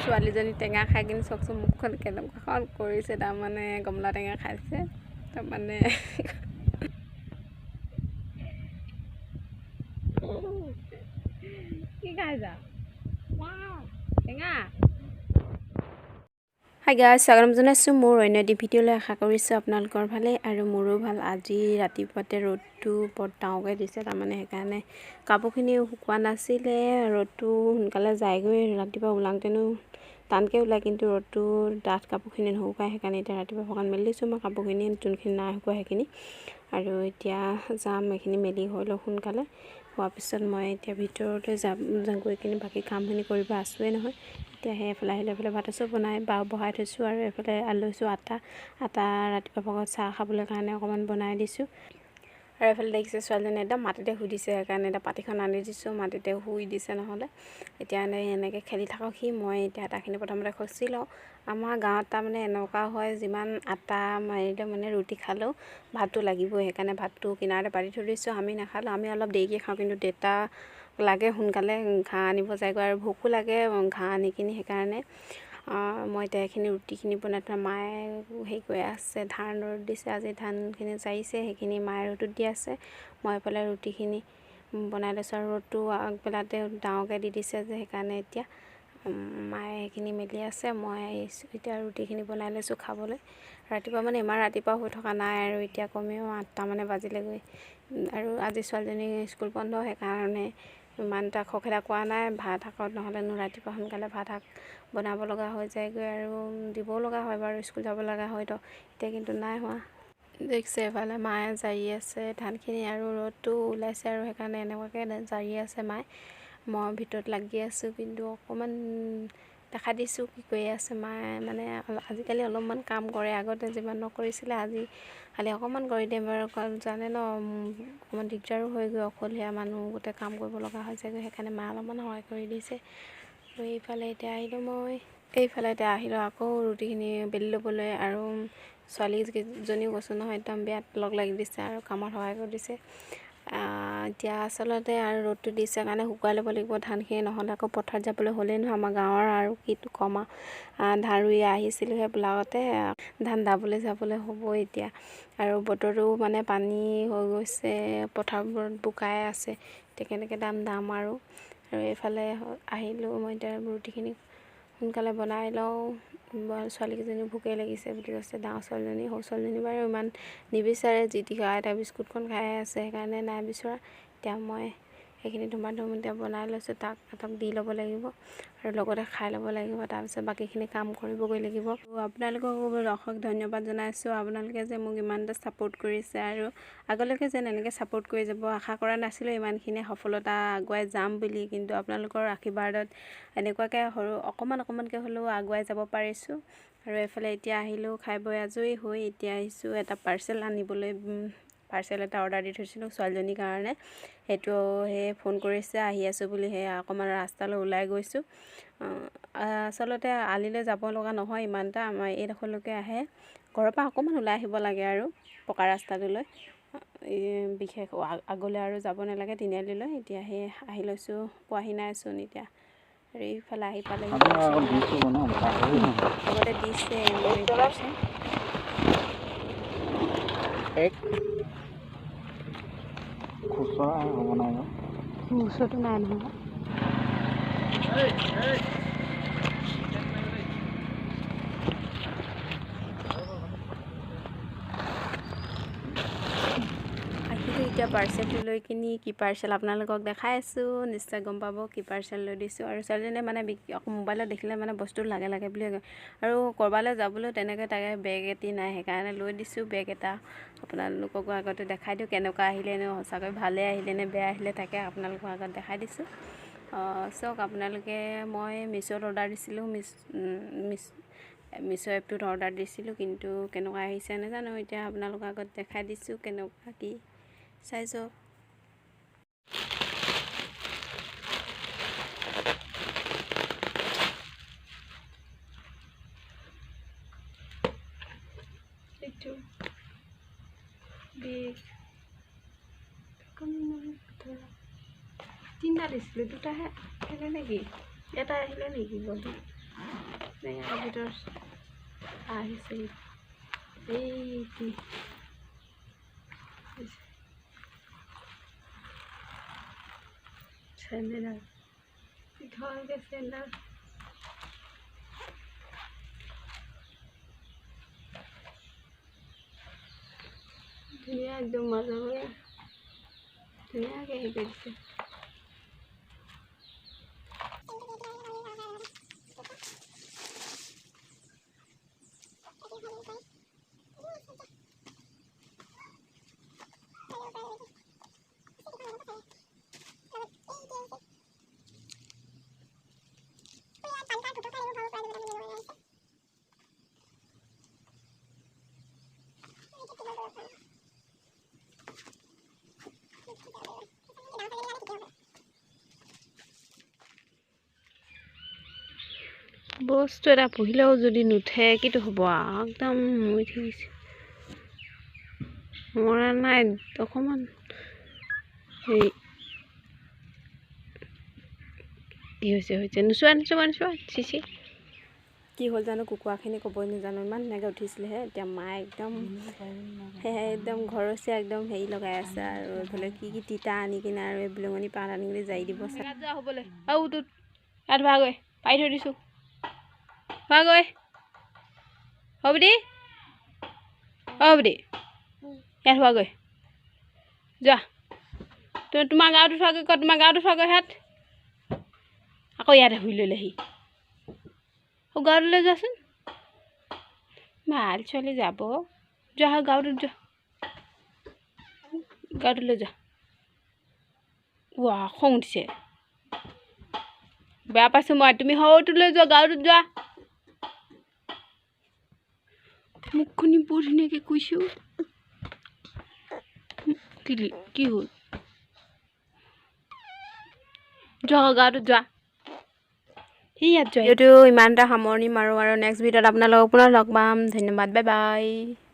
ছোৱালীজনী টেঙা খাই কিনি চাওকচোন মুখখন কেনেকুৱাখন কৰিছে তাৰমানে গমলা টেঙা খাইছে তাৰমানে কি খাইছা টেঙা হাই গাইজ স্বাগতম জনাইছোঁ মোৰ অন্য এটি ভিডিঅ'লৈ আশা কৰিছোঁ আপোনালোকৰ ভালে আৰু মোৰো ভাল আজি ৰাতিপুৱাতে ৰ'দটো বৰ ডাঙৰকৈ দিছে তাৰমানে সেইকাৰণে কাপোৰখিনি শুকোৱা নাছিলে ৰ'দটো সোনকালে যায়গৈ ৰাতিপুৱা ওলাওঁতেনো টানকৈ ওলায় কিন্তু ৰ'দটো ডাঠ কাপোৰখিনি নুশুকায় সেইকাৰণে এতিয়া ৰাতিপুৱা শুকান মেলি দিছোঁ মই কাপোৰখিনি যোনখিনি নাই শুকোৱা সেইখিনি আৰু এতিয়া যাম এইখিনি মেলি হৈ লওক সোনকালে হোৱাৰ পিছত মই এতিয়া ভিতৰলৈ যাম গৈ কিনি বাকী কামখিনি কৰিব আছোঁৱেই নহয় এতিয়া সেইফালে আহিলে এইফালে ভাত চব বহাই থৈছোঁ আৰু এইফালে লৈছোঁ আটা ৰাতিপুৱা ভাগত চাহ খাবলৈ কাৰণে অকণমান বনাই দিছোঁ আৰু এইফালে দেখিছে ছোৱালীজনী একদম মাটিতে শুই দিছে সেইকাৰণে এতিয়া পাতিখন আনি দিছোঁ মাটিতে শুই দিছে নহ'লে এতিয়া এনেকৈ খেলি থাকক সি মই এতিয়া আটাখিনি প্ৰথমতে খচি লওঁ আমাৰ গাঁৱত তাৰমানে এনেকুৱা হয় যিমান আটা মাৰিলে মানে ৰুটি খালেও ভাতটো লাগিবই সেইকাৰণে ভাতটো কিনাৰতে পাতি থৈ দিছোঁ আমি নাখালোঁ আমি অলপ দেৰিকৈ খাওঁ কিন্তু দেউতা লাগে সোনকালে ঘাঁহ আনিব যায়গৈ আৰু ভোকো লাগে ঘাঁহ আনি কিনি সেইকাৰণে মই এতিয়া এইখিনি ৰুটিখিনি বনাই থোৱা মায়ে হেৰি কৰি আছে ধান ৰ'দ দিছে আজি ধানখিনি জাৰিছে সেইখিনি মায়ে ৰ'দত দি আছে মই এইফালে ৰুটিখিনি বনাই লৈছোঁ আৰু ৰ'দটো আগবেলাতে ডাঙৰকৈ দি দিছে যে সেইকাৰণে এতিয়া মায়ে সেইখিনি মেলি আছে মই এতিয়া ৰুটিখিনি বনাই লৈছোঁ খাবলৈ ৰাতিপুৱা মানে ইমান ৰাতিপুৱা হৈ থকা নাই আৰু এতিয়া কমেও 8টা মানে বাজিলেগৈ আৰু আজি ছোৱালীজনী স্কুল বন্ধ সেইকাৰণে ইমান এটা খৰখেদা কৰা নাই ভাত শাকত নহ'লেনো ৰাতিপুৱা সোনকালে ভাত শাক বনাব লগা হৈ যায়গৈ আৰু দিবও লগা হয় বাৰু স্কুল যাব লগা হয়তো এতিয়া কিন্তু নাই হোৱা দেখিছে এফালে মায়ে জাৰি আছে ধানখিনি আৰু ৰ'দটো ওলাইছে আৰু সেইকাৰণে এনেকুৱাকৈ জাৰি আছে মায়ে মই ভিতৰত লাগি আছোঁ কিন্তু অকণমান দেখা দিছোঁ কি কৰি আছে মায়ে মানে আজিকালি অলপমান কাম কৰে আগতে যিমান নকৰিছিলে আজি খালি অকণমান কৰি দিয়ে বাৰু জানে ন অকণমান দিগদাৰো হয়গৈ অকলশৰীয়া মানুহ গোটেই কাম কৰিব লগা হৈছেগৈ সেইকাৰণে মায়ে অলপমান সহায় কৰি দিছে আৰু এইফালে এতিয়া আহিলোঁ আকৌ ৰুটিখিনি বেলি ল'বলৈ আৰু ছোৱালীজনীও কৈছোঁ নহয় একদম বিয়াত লগ লাগি দিছে আৰু কামত সহায় কৰি দিছে এতিয়া আচলতে আৰু ৰ'দটো দিছে কাৰণে শুকুৱাই ল'ব লাগিব ধানখিনি নহ'লে আকৌ পথাৰত যাবলৈ হ'লেই নহয় আমাৰ গাঁৱৰ আৰু কিটো কম ধান ৰুই আহিছিলোঁহে বোলাওতে ধান দাবলৈ যাবলৈ হ'ব এতিয়া আৰু বতৰটো মানে পানী হৈ গৈছে পথাৰবোৰত বোকাই আছে এতিয়া কেনেকৈ দাম আৰু এইফালে আহিলোঁ মই এতিয়া ৰুটিখিনি সোনকালে বনাই লওঁ ছোৱালীকেইজনী ভোকেই লাগিছে বুলি কৈছে ডাঙৰ ছোৱালীজনী সৰু ছোৱালীজনী বাৰু ইমান নিবিচাৰে যি টি খাই এটা বিস্কুটখন খাই আছে সেইকাৰণে নাই বিচৰা এতিয়া মই সেইখিনি ধুমা এতিয়া বনাই লৈছোঁ তাক দি ল'ব লাগিব আৰু লগতে খাই ল'ব লাগিব তাৰপিছত বাকীখিনি কাম কৰিবগৈ লাগিব আপোনালোকক অশেষ ধন্যবাদ জনাইছোঁ আপোনালোকে যে মোক ইমান এটা ছাপোৰ্ট কৰিছে আৰু আগলৈকে যেন এনেকৈ ছাপোৰ্ট কৰি যাব আশা কৰা নাছিলোঁ ইমানখিনি সফলতা আগুৱাই যাম বুলি কিন্তু আপোনালোকৰ আশীৰ্বাদত এনেকুৱাকৈ অকণমানকৈ হ'লেও আগুৱাই যাব পাৰিছোঁ আৰু এইফালে এতিয়া আহিলোঁ খাই বৈ আজৰি হৈ এতিয়া আহিছোঁ এটা পাৰ্চেল আনিবলৈ পাৰ্চেল এটা অৰ্ডাৰ দি থৈছিলোঁ ছোৱালীজনীৰ কাৰণে সেইটো সেই ফোন কৰিছে আহি আছোঁ বুলি সেই অকণমান ৰাস্তালৈ ওলাই গৈছোঁ আচলতে আলিলৈ যাব লগা নহয় ইমান এটা আমাৰ এইডোখৰলৈকে আহে ঘৰৰ পৰা অকণমান ওলাই আহিব লাগে আৰু পকা ৰাস্তাটোলৈ বিশেষ আগলৈ আৰু যাব নালাগে তিনিআলিলৈ এতিয়া সেই আহি লৈছোঁ পোৱাহি নাইচোন এতিয়া আৰু এইফালে আহি পালে লগতে দিছে মই পাৰ্চেল খুচৰা হ'ব নাই খুচৰটো নাই নহয় এতিয়া পাৰ্চেলটো লৈ কিনি কি পাৰ্চেল আপোনালোকক দেখাই আছোঁ নিশ্চয় গম পাব কি পাৰ্চেল লৈ দিছোঁ আৰু ছোৱালীজনীয়ে মানে মোবাইলত দেখিলে মানে বস্তু লাগে বুলি কয় আৰু ক'ৰবালৈ যাবলৈ তেনেকৈ তাকে বেগ এটি নাই সেইকাৰণে লৈ দিছোঁ বেগ এটা আপোনালোককো আগতে দেখাই দিওঁ কেনেকুৱা আহিলেনে সঁচাকৈ ভালে আহিলেনে বেয়া আহিলে তাকে আপোনালোকৰ আগত দেখাই দিছোঁ চাওক আপোনালোকে মই মিছ'ত অৰ্ডাৰ দিছিলোঁ মিছ' এপটোত অৰ্ডাৰ দিছিলোঁ কিন্তু কেনেকুৱা আহিছে নাজানো এতিয়া আপোনালোকৰ আগত দেখাই দিছোঁ কেনেকুৱা কি চাই যাওক তিনিটা দিছিলোঁ দুটাহে আহিলে নেকি এটা আহিলে নেকি বডি ইয়াৰ ভিতৰত আহিছে এই কি চেণ্ডেল দীঘলকৈ চেণ্ডেল ধুনীয়া একদম মাজলৈ ধুনীয়াকৈ হেৰি কৰি দিছে বস্তু এটা পুহিলেও যদি নুঠে কিটো হ'ব একদম মৰি থাকিছে মৰা নাই অকণমান হেৰি হৈছে নোচোৱা চিচি কি হ'ল জানো কুকুৰাখিনি ক'বই নাজানো ইমান ধুনীয়াকৈ উঠিছিলেহে এতিয়া মায়ে একদম একদম ঘৰচীয়া একদম হেৰি লগাই আছে আৰু এইফালে কি তিতা আনি কিনে আৰু এই বিলঙনি পাত আনি কিনে জাৰি দিব যোৱা হ'বলৈ আৰু তোত ইয়াত ভাগৈ পাৰি থৈ দিছোঁ ভাগৈ হ'ব দেই ইয়াত হোৱাগৈ যোৱা তোমাৰ গাঁৱতো থোৱাগৈ ক তোমাৰ গাঁৱতো থোৱাগৈ হাত আকৌ ইয়াতে শুই ল'লেহি গাঁৱলৈ যোৱাচোন ভাল ছোৱালী যাব যোৱা গাঁৱটোত যোৱা গাঁৱটোলৈ যোৱা ৱা খং উঠিছে বেয়া পাইছোঁ মই তুমি সৰুটোলৈ যোৱা গাঁৱটোত যোৱা মুখখনি বৰ ধুনীয়াকৈ কৈছোঁ কি হ'ল যোৱা গাঁৱটোত যোৱা ইয়াত যোৱা এইটো ইমান এটা সামৰণি মাৰোঁ আৰু নেক্সট ভিডিঅ'ত আপোনালোকক পুনৰ লগ পাম ধন্যবাদ বাই বাই